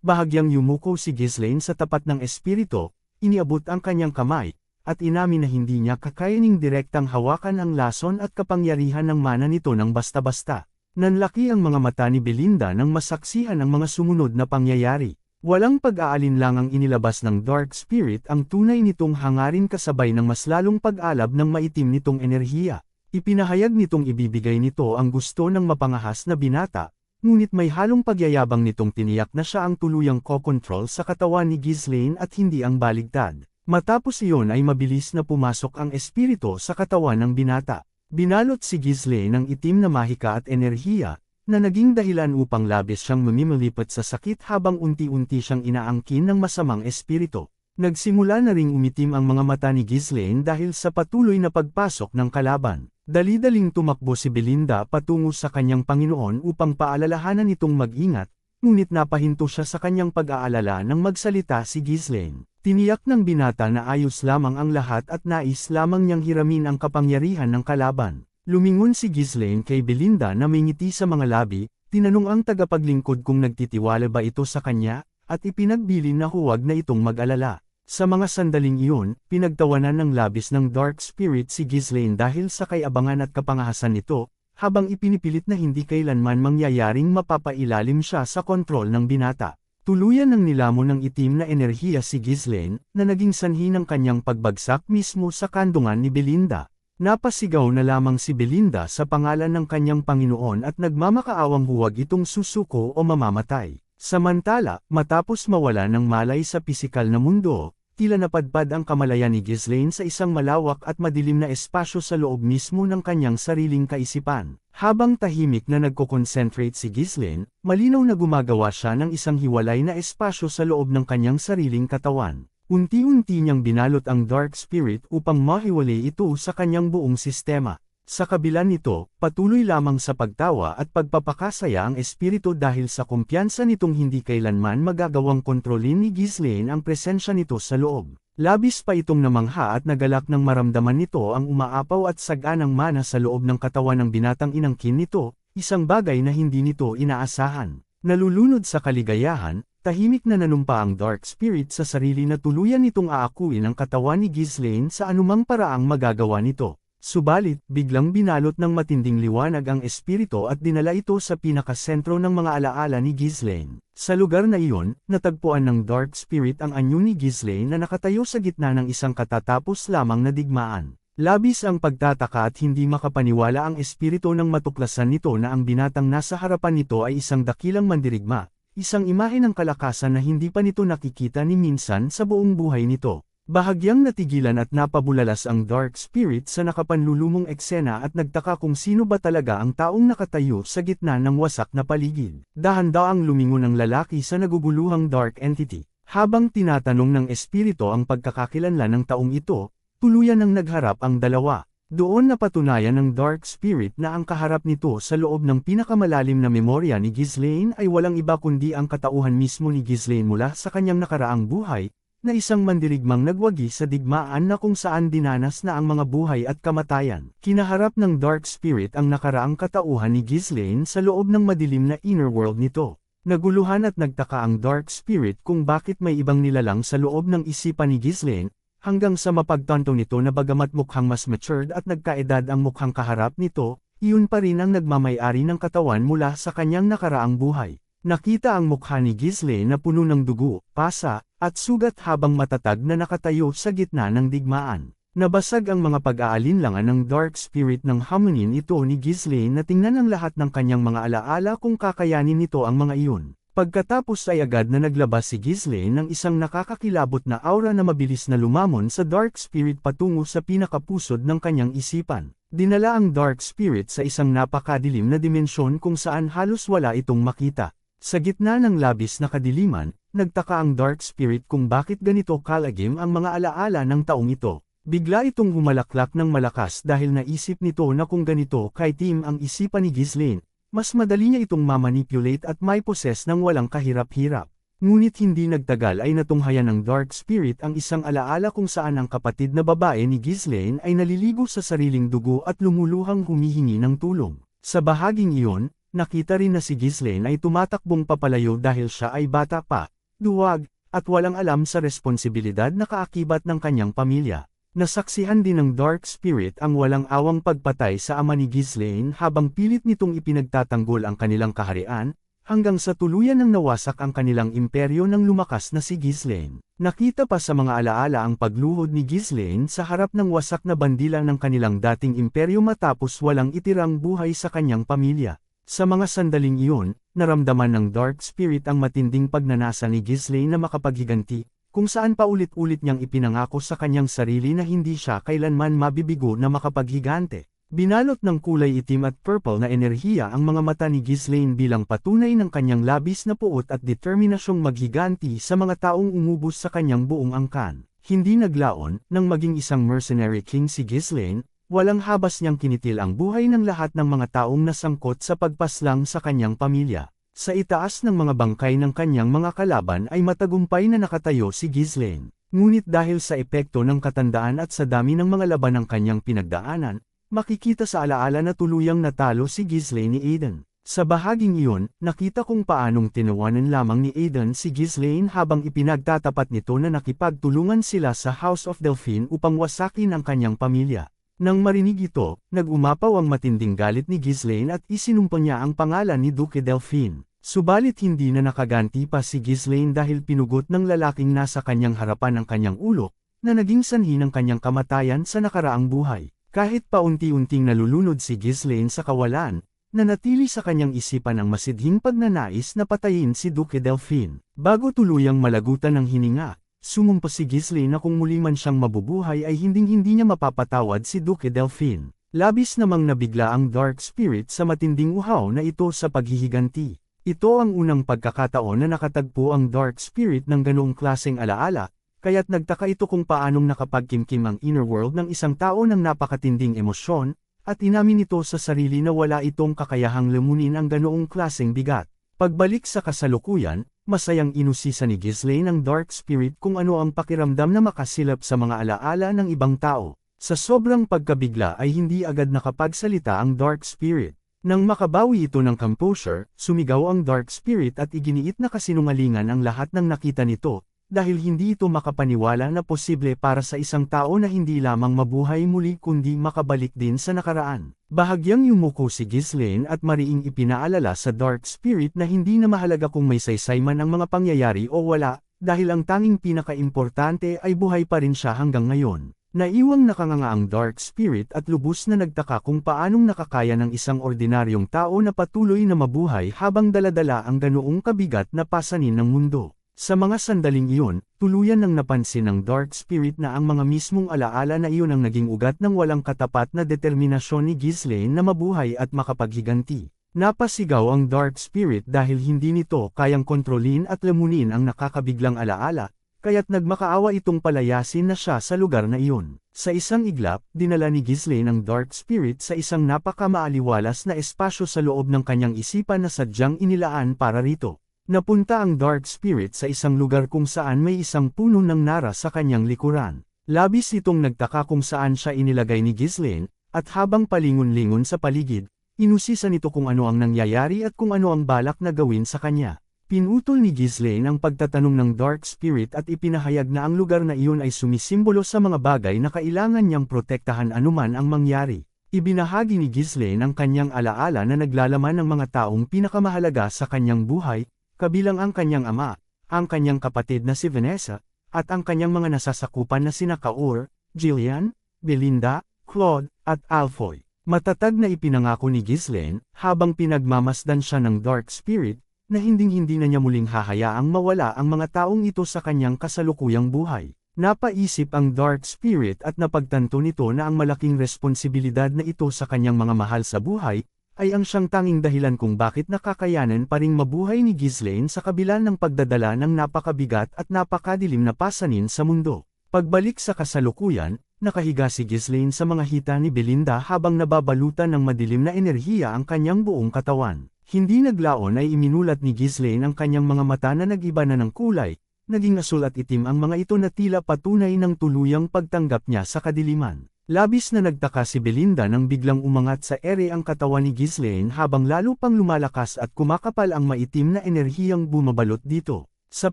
bahagyang yumuko si Ghislaine sa tapat ng espiritu, iniabot ang kanyang kamay, at inamin na hindi niya kakayaning direktang hawakan ang lason at kapangyarihan ng mana nito ng basta-basta. Nanlaki ang mga mata ni Belinda nang masaksihan ang mga sumunod na pangyayari. Walang pag-aalinlangang inilabas ng Dark Spirit ang tunay nitong hangarin kasabay ng mas lalong pag-alab ng maitim nitong enerhiya. Ipinahayag nitong ibibigay nito ang gusto ng mapangahas na binata, ngunit may halong pagyayabang nitong tiniyak na siya ang tuluyang kokontrol sa katawan ni Ghislaine at hindi ang baligtad. Matapos iyon ay mabilis na pumasok ang espiritu sa katawan ng binata. Binalot si Ghislaine ng itim na mahika at enerhiya, na naging dahilan upang labis siyang mamimilipat sa sakit habang unti-unti siyang inaangkin ng masamang espiritu. Nagsimula na ring umitim ang mga mata ni Ghislaine dahil sa patuloy na pagpasok ng kalaban. Dali-daling tumakbo si Belinda patungo sa kanyang Panginoon upang paalalahanan itong mag-ingat, ngunit napahinto siya sa kanyang pag-aalala nang magsalita si Ghislaine. Tiniyak ng binata na ayos lamang ang lahat at nais lamang niyang hiramin ang kapangyarihan ng kalaban. Lumingon si Ghislaine kay Belinda na may ngiti sa mga labi, tinanong ang tagapaglingkod kung nagtitiwala ba ito sa kanya, at ipinagbilin na huwag na itong mag-alala. Sa mga sandaling iyon, pinagtawanan ng labis ng Dark Spirit si Ghislaine dahil sa kayabangan at kapangahasan nito, habang ipinipilit na hindi kailanman mangyayaring mapapailalim siya sa kontrol ng binata. Tuluyan ng nilamon ng itim na enerhiya si Ghislaine, na naging sanhi ng kanyang pagbagsak mismo sa kandungan ni Belinda. Napasigaw na lamang si Belinda sa pangalan ng kanyang Panginoon at nagmamakaawang huwag itong susuko o mamamatay. Samantala, matapos mawala ng malay sa pisikal na mundo, tila napadpad ang kamalayan ni Ghislaine sa isang malawak at madilim na espasyo sa loob mismo ng kanyang sariling kaisipan. Habang tahimik na nagko-concentrate si Ghislaine, malinaw na gumagawa siya ng isang hiwalay na espasyo sa loob ng kanyang sariling katawan. Unti-unti niyang binalot ang Dark Spirit upang mahiwalay ito sa kanyang buong sistema. Sa kabila nito, patuloy lamang sa pagtawa at pagpapakasaya ang espiritu dahil sa kumpiyansa nitong hindi kailanman magagawang kontrolin ni Ghislaine ang presensya nito sa loob. Labis pa itong namangha at nagalak ng maramdaman nito ang umaapaw at saganang mana sa loob ng katawan ng binatang inangkin nito, isang bagay na hindi nito inaasahan. Nalulunod sa kaligayahan, tahimik na nanumpa ang Dark Spirit sa sarili na tuluyan nitong aakuin ang katawan ni Ghislaine sa anumang paraang magagawa nito. Subalit, biglang binalot ng matinding liwanag ang espiritu at dinala ito sa pinakasentro ng mga alaala ni Ghislaine. Sa lugar na iyon, natagpuan ng Dark Spirit ang anyo ni Ghislaine na nakatayo sa gitna ng isang katatapos lamang na digmaan. Labis ang pagtataka at hindi makapaniwala ang espiritu nang matuklasan nito na ang binatang nasa harapan nito ay isang dakilang mandirigma, isang imahe ng kalakasan na hindi pa nito nakikita ni minsan sa buong buhay nito. Bahagyang natigilan at napabulalas ang Dark Spirit sa nakapanlulumong eksena at nagtaka kung sino ba talaga ang taong nakatayo sa gitna ng wasak na paligid. Dahan-daang lumingon ang lalaki sa naguguluhang Dark Entity. Habang tinatanong ng espiritu ang pagkakakilanlan ng taong ito, tuluyan ng nagharap ang dalawa. Doon napatunayan ng Dark Spirit na ang kaharap nito sa loob ng pinakamalalim na memorya ni Ghislaine ay walang iba kundi ang katauhan mismo ni Ghislaine mula sa kanyang nakaraang buhay, na isang mandirigmang nagwagi sa digmaan na kung saan dinanas na ang mga buhay at kamatayan. Kinaharap ng Dark Spirit ang nakaraang katauhan ni Ghislaine sa loob ng madilim na inner world nito. Naguluhan at nagtaka ang Dark Spirit kung bakit may ibang nilalang sa loob ng isipan ni Ghislaine, hanggang sa mapagtanto nito na bagamat mukhang mas matured at nagkaedad ang mukhang kaharap nito, iyon pa rin ang nagmamay-ari ng katawan mula sa kanyang nakaraang buhay. Nakita ang mukha ni Ghislaine na puno ng dugo, pasa, at sugat habang matatag na nakatayo sa gitna ng digmaan. Nabasag ang mga pag-aalinlangan ng Dark Spirit ng hamunin ito ni Ghislaine na tingnan ang lahat ng kanyang mga alaala kung kakayanin nito ang mga iyon. Pagkatapos ay agad na naglabas si Ghislaine ng isang nakakakilabot na aura na mabilis na lumamon sa Dark Spirit patungo sa pinakapusod ng kanyang isipan. Dinala ang Dark Spirit sa isang napakadilim na dimensyon kung saan halos wala itong makita. Sa gitna ng labis na kadiliman, nagtaka ang Dark Spirit kung bakit ganito kalagim ang mga alaala ng taong ito. Bigla itong humalaklak ng malakas dahil naisip nito na kung ganito kaitim ang isipan ni Ghislaine, mas madali niya itong mamanipulate at may poses ng walang kahirap-hirap. Ngunit hindi nagtagal ay natunghayan ng Dark Spirit ang isang alaala kung saan ang kapatid na babae ni Ghislaine ay naliligo sa sariling dugo at lumuluhang humihingi ng tulong. Sa bahaging iyon, nakita rin na si Ghislaine ay tumatakbong papalayo dahil siya ay bata pa, duwag, at walang alam sa responsibilidad na kaakibat ng kanyang pamilya. Nasaksihan din ng Dark Spirit ang walang awang pagpatay sa ama ni Ghislaine habang pilit nitong ipinagtatanggol ang kanilang kaharian, hanggang sa tuluyan ng nawasak ang kanilang imperyo ng lumakas na si Ghislaine. Nakita pa sa mga alaala ang pagluhod ni Ghislaine sa harap ng wasak na bandila ng kanilang dating imperyo matapos walang itirang buhay sa kanyang pamilya. Sa mga sandaling iyon, naramdaman ng Dark Spirit ang matinding pagnanasa ni Ghislaine na makapaghiganti, kung saan paulit-ulit niyang ipinangako sa kanyang sarili na hindi siya kailanman mabibigo na makapaghigante. Binalot ng kulay itim at purple na enerhiya ang mga mata ni Ghislaine bilang patunay ng kanyang labis na puot at determinasyong maghiganti sa mga taong umubos sa kanyang buong angkan. Hindi naglaon, nang maging isang mercenary king si Ghislaine, walang habas niyang kinitil ang buhay ng lahat ng mga taong nasangkot sa pagpaslang sa kanyang pamilya. Sa itaas ng mga bangkay ng kanyang mga kalaban ay matagumpay na nakatayo si Ghislaine. Ngunit dahil sa epekto ng katandaan at sa dami ng mga laban ng kanyang pinagdaanan, makikita sa alaala na tuluyang natalo si Ghislaine ni Aiden. Sa bahaging iyon, nakita kung paanong tinawanan lamang ni Aiden si Ghislaine habang ipinagtatapat nito na nakipagtulungan sila sa House of Delphine upang wasakin ang kanyang pamilya. Nang marinig ito, nag-umapaw ang matinding galit ni Ghislaine at isinumpa niya ang pangalan ni Duke Delphine. Subalit hindi na nakaganti pa si Ghislaine dahil pinugot ng lalaking nasa kanyang harapan ang kanyang ulo, na naging sanhi ng kanyang kamatayan sa nakaraang buhay. Kahit paunti-unting nalulunod si Ghislaine sa kawalan, nanatili sa kanyang isipan ang masidhing pagnanais na patayin si Duke Delphine. Bago tuluyang malagutan ng hininga, sumumpa si Ghislaine na kung muli man siyang mabubuhay ay hinding-hindi niya mapapatawad si Duke Delphine. Labis namang nabigla ang Dark Spirit sa matinding uhaw na ito sa paghihiganti. Ito ang unang pagkakataon na nakatagpo ang Dark Spirit ng ganoong klaseng alaala, kaya't nagtaka ito kung paanong nakapagkimkim ang inner world ng isang tao ng napakatinding emosyon, at inamin ito sa sarili na wala itong kakayahang lamunin ang ganoong klaseng bigat. Pagbalik sa kasalukuyan, masayang inusisa ni Ghislaine ang Dark Spirit kung ano ang pakiramdam na makasilap sa mga alaala ng ibang tao. Sa sobrang pagkabigla ay hindi agad nakapagsalita ang Dark Spirit. Nang makabawi ito ng composure, sumigaw ang Dark Spirit at iginiit na kasinungalingan ang lahat ng nakita nito, dahil hindi ito makapaniwala na posible para sa isang tao na hindi lamang mabuhay muli kundi makabalik din sa nakaraan. Bahagyang yumuko si Ghislaine at mariing ipinaalala sa Dark Spirit na hindi na mahalaga kung may saysay man ang mga pangyayari o wala, dahil ang tanging pinakaimportante ay buhay pa rin siya hanggang ngayon. Naiwang nakanganga ang Dark Spirit at lubos na nagtaka kung paanong nakakaya ng isang ordinaryong tao na patuloy na mabuhay habang daladala ang ganoong kabigat na pasanin ng mundo. Sa mga sandaling iyon, tuluyan nang napansin ng Dark Spirit na ang mga mismong alaala na iyon ang naging ugat ng walang katapat na determinasyon ni Ghislaine na mabuhay at makapaghiganti. Napasigaw ang Dark Spirit dahil hindi nito kayang kontrolin at lamunin ang nakakabiglang alaala, kaya't nagmakaawa itong palayasin na siya sa lugar na iyon. Sa isang iglap, dinala ni Ghislaine ang Dark Spirit sa isang napakamaaliwalas na espasyo sa loob ng kanyang isipan na sadyang inilaan para rito. Napunta ang Dark Spirit sa isang lugar kung saan may isang puno ng nara sa kanyang likuran. Labis itong nagtaka kung saan siya inilagay ni Ghislaine, at habang palingon-lingon sa paligid, inusisa nito kung ano ang nangyayari at kung ano ang balak na gawin sa kanya. Pinutol ni Ghislaine ang pagtatanong ng Dark Spirit at ipinahayag na ang lugar na iyon ay sumisimbolo sa mga bagay na kailangan niyang protektahan anuman ang mangyari. Ibinahagi ni Ghislaine ang kanyang alaala na naglalaman ng mga taong pinakamahalaga sa kanyang buhay, kabilang ang kanyang ama, ang kanyang kapatid na si Vanessa, at ang kanyang mga nasasakupan na sina Kaur, Jillian, Belinda, Claude, at Alfoy. Matatag na ipinangako ni Ghislaine, habang pinagmamasdan siya ng Dark Spirit, na hinding-hindi na niya muling hahayaang mawala ang mga taong ito sa kanyang kasalukuyang buhay. Napaisip ang Dark Spirit at napagtanto nito na ang malaking responsibilidad na ito sa kanyang mga mahal sa buhay, ay ang siyang tanging dahilan kung bakit nakakayanan pa ring mabuhay ni Ghislaine sa kabila ng pagdadala ng napakabigat at napakadilim na pasanin sa mundo. Pagbalik sa kasalukuyan, nakahiga si Ghislaine sa mga hita ni Belinda habang nababalutan ng madilim na enerhiya ang kanyang buong katawan. Hindi naglaon ay iminulat ni Ghislaine ang kanyang mga mata na nag-iba na ng kulay, naging asul at itim ang mga ito na tila patunay ng tuluyang pagtanggap niya sa kadiliman. Labis na nagtaka si Belinda nang biglang umangat sa ere ang katawan ni Ghislaine habang lalo pang lumalakas at kumakapal ang maitim na enerhiyang bumabalot dito. Sa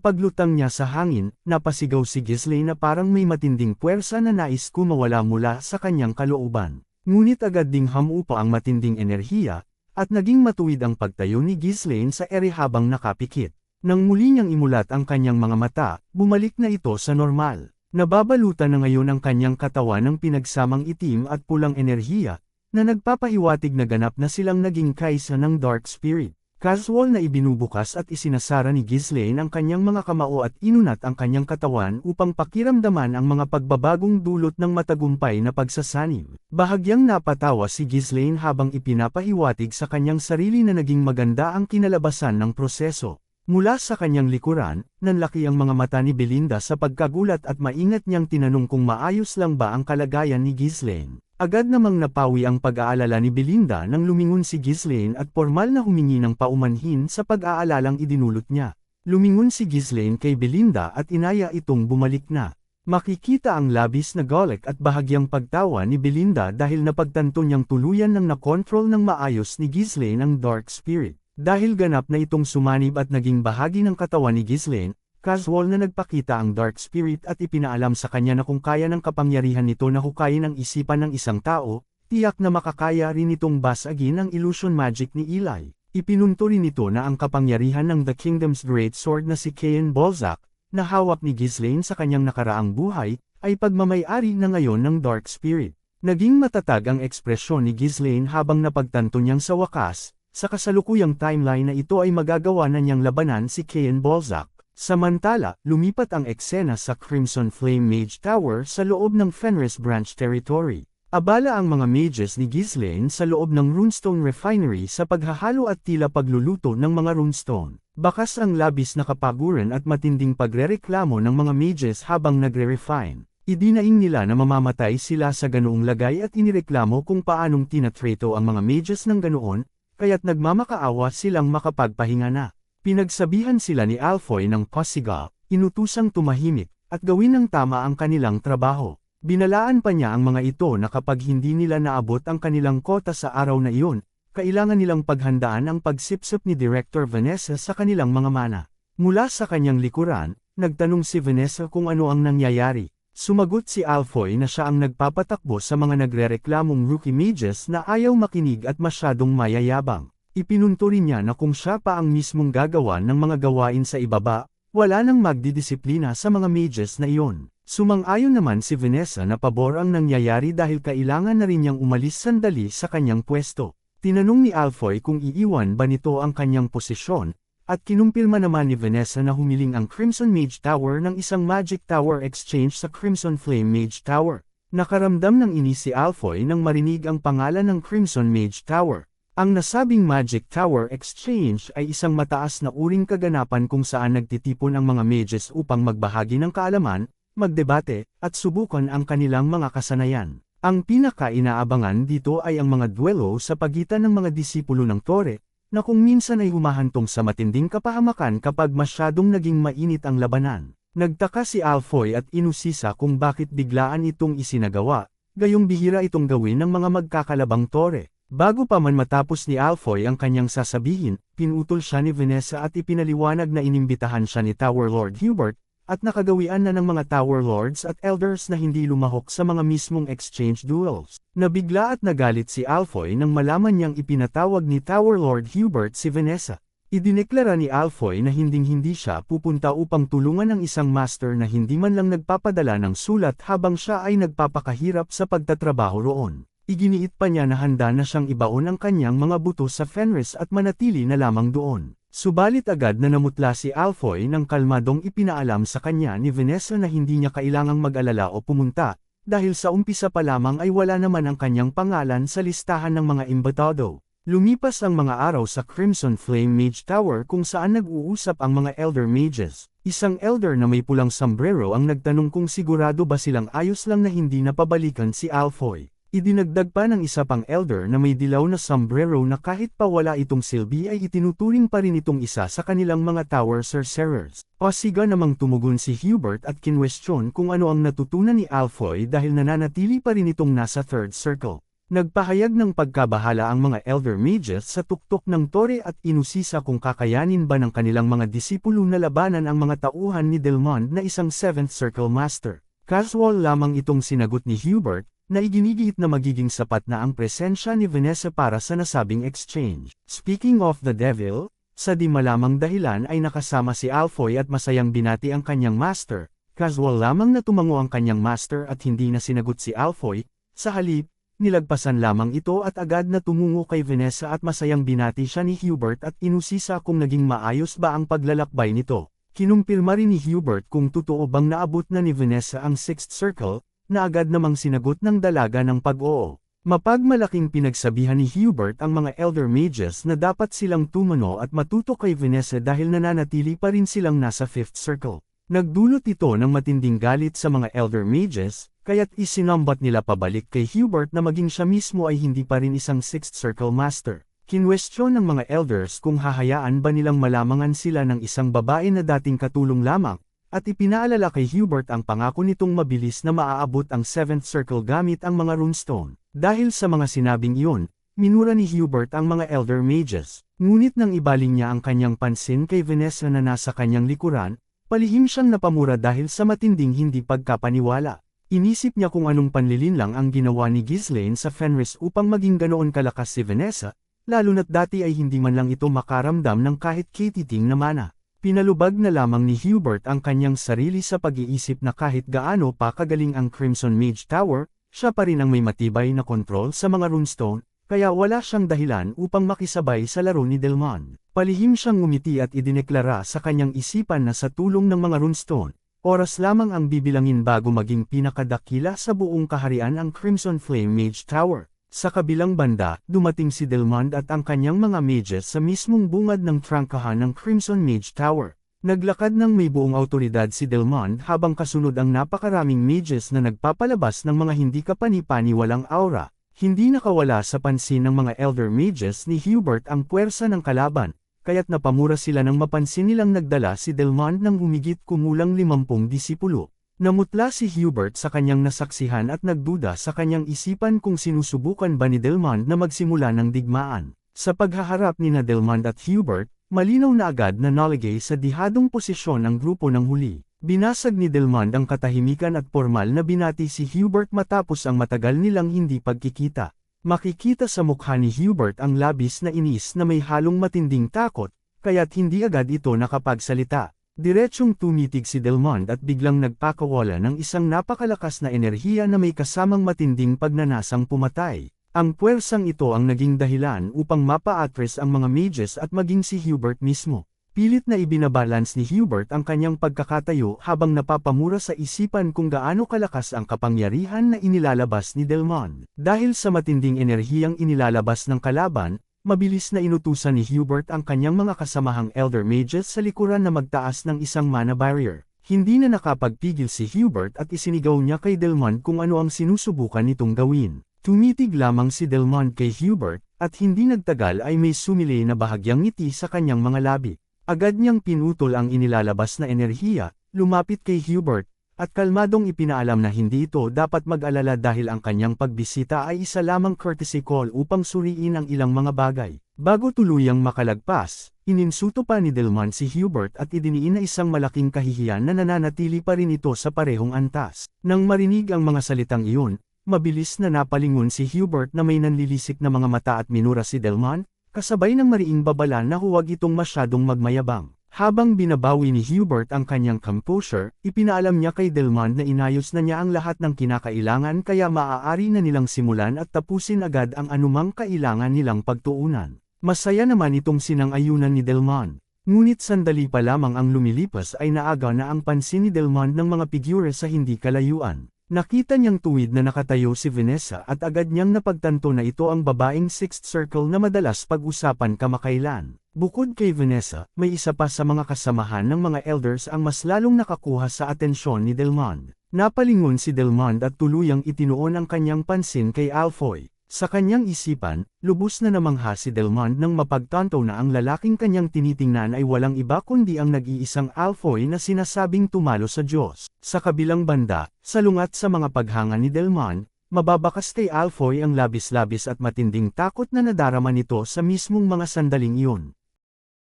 paglutang niya sa hangin, napasigaw si Ghislaine na parang may matinding puwersa na nais kumawala mula sa kanyang kalooban. Ngunit agad ding hamupa ang matinding enerhiya, at naging matuwid ang pagtayo ni Ghislaine sa ere habang nakapikit. Nang muli niyang imulat ang kanyang mga mata, bumalik na ito sa normal. Nababalutan na ngayon ang kanyang katawan ng pinagsamang itim at pulang enerhiya, na nagpapahiwatig na ganap na silang naging kaisa ng Dark Spirit. Casual na ibinubukas at isinasara ni Ghislaine ang kanyang mga kamao at inunat ang kanyang katawan upang pakiramdaman ang mga pagbabagong dulot ng matagumpay na pagsasanib. Bahagyang napatawa si Ghislaine habang ipinapahiwatig sa kanyang sarili na naging maganda ang kinalabasan ng proseso. Mula sa kanyang likuran, nanlaki ang mga mata ni Belinda sa pagkagulat at maingat niyang tinanong kung maayos lang ba ang kalagayan ni Ghislaine. Agad namang napawi ang pag-aalala ni Belinda nang lumingon si Ghislaine at formal na humingi ng paumanhin sa pag-aalalang idinulot niya. Lumingon si Ghislaine kay Belinda at inaya itong bumalik na. Makikita ang labis na galit at bahagyang pagtawa ni Belinda dahil napagtanto niyang tuluyan ng nakontrol ng maayos ni Ghislaine ang Dark Spirit. Dahil ganap na itong sumanib at naging bahagi ng katawan ni Ghislaine, casual na nagpakita ang Dark Spirit at ipinaalam sa kanya na kung kaya ng kapangyarihan nito na hukayin ang isipan ng isang tao, tiyak na makakaya rin itong basagin ang illusion magic ni Eli. Ipinunto rin ito na ang kapangyarihan ng The Kingdom's Great Sword na si Cain Balzac, na hawak ni Ghislaine sa kanyang nakaraang buhay, ay pagmamay-ari na ngayon ng Dark Spirit. Naging matatag ang ekspresyon ni Ghislaine habang napagtanto niyang sa wakas, sa kasalukuyang timeline na ito ay magagawa na niyang labanan si Cain Balzac. Samantala, lumipat ang eksena sa Crimson Flame Mage Tower sa loob ng Fenris Branch Territory. Abala ang mga mages ni Ghislaine sa loob ng Runestone Refinery sa paghahalo at tila pagluluto ng mga runestone. Bakas ang labis na kapaguran at matinding pagrereklamo ng mga mages habang nagre-refine. Idinaing nila na mamamatay sila sa ganoong lagay at inireklamo kung paanong tinatreto ang mga mages ng ganoon, kaya't nagmamakaawa silang makapagpahinga na. Pinagsabihan sila ni Alfoy ng Pasiga, inutusang tumahimik, at gawin ng tama ang kanilang trabaho. Binalaan pa niya ang mga ito na kapag hindi nila naabot ang kanilang kota sa araw na iyon, kailangan nilang paghandaan ang pagsipsip ni Director Vanessa sa kanilang mga mana. Mula sa kanyang likuran, nagtanong si Vanessa kung ano ang nangyayari. Sumagot si Alfoy na siya ang nagpapatakbo sa mga nagrereklamong rookie mages na ayaw makinig at masyadong mayayabang. Ipinunto rin niya na kung siya pa ang mismong gagawa ng mga gawain sa ibaba, wala nang magdidisiplina sa mga mages na iyon. Sumang-ayon naman si Vanessa na pabor ang nangyayari dahil kailangan na rin niyang umalis sandali sa kanyang pwesto. Tinanong ni Alfoy kung iiwan ba nito ang kanyang posisyon, at kinumpirma naman ni Vanessa na humiling ang Crimson Mage Tower ng isang Magic Tower exchange sa Crimson Flame Mage Tower. Nakaramdam ng inis si Alfoy nang marinig ang pangalan ng Crimson Mage Tower. Ang nasabing Magic Tower Exchange ay isang mataas na uring kaganapan kung saan nagtitipon ang mga mages upang magbahagi ng kaalaman, magdebate, at subukan ang kanilang mga kasanayan. Ang pinaka-inaabangan dito ay ang mga duelo sa pagitan ng mga disipulo ng Tore, na kung minsan ay humahantong sa matinding kapahamakan kapag masyadong naging mainit ang labanan. Nagtaka si Alfoy at inusisa kung bakit biglaan itong isinagawa, gayong bihira itong gawin ng mga magkakalabang Tore. Bago pa man matapos ni Alfoy ang kanyang sasabihin, pinutol siya ni Vanessa at ipinaliwanag na inimbitahan siya ni Tower Lord Hubert, at nakagawian na ng mga Tower Lords at Elders na hindi lumahok sa mga mismong exchange duels. Nabigla at nagalit si Alfoy nang malaman niyang ipinatawag ni Tower Lord Hubert si Vanessa. Idineklara ni Alfoy na hinding-hindi siya pupunta upang tulungan ang isang master na hindi man lang nagpapadala ng sulat habang siya ay nagpapakahirap sa pagtatrabaho roon. Iginiit pa niya na handa na siyang ibaon ang kanyang mga buto sa Fenris at manatili na lamang doon. Subalit agad na namutla si Alfoy nang kalmadong ipinaalam sa kanya ni Vanessa na hindi niya kailangang mag-alala o pumunta, dahil sa umpisa pa lamang ay wala naman ang kanyang pangalan sa listahan ng mga imbitado. Lumipas ang mga araw sa Crimson Flame Mage Tower kung saan nag-uusap ang mga Elder Mages. Isang Elder na may pulang sombrero ang nagtanong kung sigurado ba silang ayos lang na hindi napabalikan si Alfoy. Idinagdag pa ng isa pang Elder na may dilaw na sombrero na kahit pa wala itong silbi ay itinuturing pa rin itong isa sa kanilang mga Tower Sorcerers. Pasiga namang tumugon si Hubert at kinwestiyon kung ano ang natutunan ni Alfoy dahil nananatili pa rin itong nasa Third Circle. Nagpahayag ng pagkabahala ang mga Elder Mages sa tuktok ng tore at inusisa kung kakayanin ba ng kanilang mga disipulo na labanan ang mga tauhan ni Delmond na isang 7th Circle Master. Casual lamang itong sinagot ni Hubert, na iginigiit na magiging sapat na ang presensya ni Vanessa para sa nasabing exchange. Speaking of the devil, sa di malamang dahilan ay nakasama si Alfoy at masayang binati ang kanyang master. Casual lamang na tumango ang kanyang master at hindi na sinagot si Alfoy, sa halip, nilagpasan lamang ito at agad na tumungo kay Vanessa at masayang binati siya ni Hubert at inusisa kung naging maayos ba ang paglalakbay nito. Kinumpirma rin ni Hubert kung totoo bang naabot na ni Vanessa ang 6th Circle, na agad namang sinagot ng dalaga ng pag-oo. Mapagmalaking pinagsabihan ni Hubert ang mga Elder Mages na dapat silang tumano at matuto kay Vanessa dahil nananatili pa rin silang nasa 5th Circle. Nagdulot ito ng matinding galit sa mga Elder Mages, kaya't isinambat nila pabalik kay Hubert na maging siya mismo ay hindi pa rin isang 6th Circle Master. Kinwestiyon ng mga Elders kung hahayaan ba nilang malamangan sila ng isang babae na dating katulong lamang, at ipinaalala kay Hubert ang pangako nitong mabilis na maaabot ang 7th Circle gamit ang mga runestone. Dahil sa mga sinabing iyon, minura ni Hubert ang mga Elder Mages, ngunit nang ibaling niya ang kanyang pansin kay Vanessa na nasa kanyang likuran, palihim siyang napamura dahil sa matinding hindi pagkapaniwala. Inisip niya kung anong panlilinlang ang ginawa ni Ghislaine sa Fenris upang maging ganoon kalakas si Vanessa, lalo na't dati ay hindi man lang ito makaramdam ng kahit kititing na mana. Pinalubag na lamang ni Hubert ang kanyang sarili sa pag-iisip na kahit gaano pa kagaling ang Crimson Mage Tower, siya pa rin ang may matibay na kontrol sa mga runestone, kaya wala siyang dahilan upang makisabay sa laro ni Delmond. Palihim siyang ngumiti at idineklara sa kanyang isipan na sa tulong ng mga runestone, oras lamang ang bibilangin bago maging pinakadakila sa buong kaharian ang Crimson Flame Mage Tower. Sa kabilang banda, dumating si Delmond at ang kanyang mga mages sa mismong bungad ng trangkahan ng Crimson Mage Tower. Naglakad ng may buong autoridad si Delmond habang kasunod ang napakaraming mages na nagpapalabas ng mga hindi kapani-paniwalang aura. Hindi nakawala sa pansin ng mga Elder Mages ni Hubert ang puwersa ng kalaban, kaya't napamura sila nang mapansin nilang nagdala si Delmond ng humigit kumulang 50 disipulo. Namutla si Hubert sa kanyang nasaksihan at nagduda sa kanyang isipan kung sinusubukan ba ni Delmond na magsimula ng digmaan. Sa paghaharap ni Delmond at Hubert, malinaw na agad na nalagay sa dihadong posisyon ang grupo ng huli. Binasag ni Delmond ang katahimikan at formal na binati si Hubert matapos ang matagal nilang hindi pagkikita. Makikita sa mukha ni Hubert ang labis na inis na may halong matinding takot, kaya't hindi agad ito nakapagsalita. Diretsyong tumitig si Delmond at biglang nagpakawala ng isang napakalakas na enerhiya na may kasamang matinding pagnanasang pumatay. Ang puwersang ito ang naging dahilan upang mapa-atras ang mga mages at maging si Hubert mismo. Pilit na ibinabalance ni Hubert ang kanyang pagkakatayo habang napapamura sa isipan kung gaano kalakas ang kapangyarihan na inilalabas ni Delmond. Dahil sa matinding enerhiyang inilalabas ng kalaban, mabilis na inutusan ni Hubert ang kanyang mga kasamahang Elder Mages sa likuran na magtaas ng isang mana barrier. Hindi na nakapagpigil si Hubert at isinigaw niya kay Delmond kung ano ang sinusubukan nitong gawin. Tumitig lamang si Delmond kay Hubert, at hindi nagtagal ay may sumili na bahagyang ngiti sa kanyang mga labi. Agad niyang pinutol ang inilalabas na enerhiya, lumapit kay Hubert, at kalmadong ipinaalam na hindi ito dapat mag-alala dahil ang kanyang pagbisita ay isa lamang courtesy call upang suriin ang ilang mga bagay. Bago tuluyang makalagpas, ininsuto pa ni Delmond si Hubert at idiniin na isang malaking kahihiyan na nananatili pa rin ito sa parehong antas. Nang marinig ang mga salitang iyon, mabilis na napalingon si Hubert na may nanlilisik na mga mata at minura si Delmond, kasabay ng mariing babala na huwag itong masyadong magmayabang. Habang binabawi ni Hubert ang kanyang composure, ipinaalam niya kay Delmond na inayos na niya ang lahat ng kinakailangan kaya maaari na nilang simulan at tapusin agad ang anumang kailangan nilang pagtuunan. Masaya naman itong sinang-ayunan ni Delmond. Ngunit sandali pa lamang ang lumilipas ay naaga na ang pansin ni Delmond ng mga figure sa hindi kalayuan. Nakita niyang tuwid na nakatayo si Vanessa at agad niyang napagtanto na ito ang babaeng 6th Circle na madalas pag-usapan kamakailan. Bukod kay Vanessa, may isa pa sa mga kasamahan ng mga elders ang mas lalong nakakuha sa atensyon ni Delmond. Napalingon si Delmond at tuluyang itinuon ang kanyang pansin kay Alfoy. Sa kanyang isipan, lubos na namangha si Delmond nang mapagtanto na ang lalaking kanyang tinitingnan ay walang iba kundi ang nag-iisang Alfoy na sinasabing tumalo sa Diyos. Sa kabilang banda, salungat sa mga paghanga ni Delmond, Mababakas kay Alfoy ang labis-labis at matinding takot na nadarama nito sa mismong mga sandaling iyon.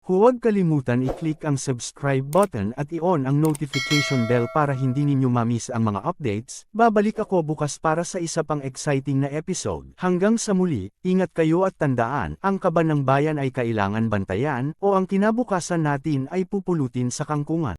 Huwag kalimutan i-click ang subscribe button at i-on ang notification bell para hindi ninyo ma-miss ang mga updates. Babalik ako bukas para sa isa pang exciting na episode. Hanggang sa muli, ingat kayo at tandaan, ang kaban ng bayan ay kailangan bantayan, o ang kinabukasan natin ay pupulutin sa kangkungan.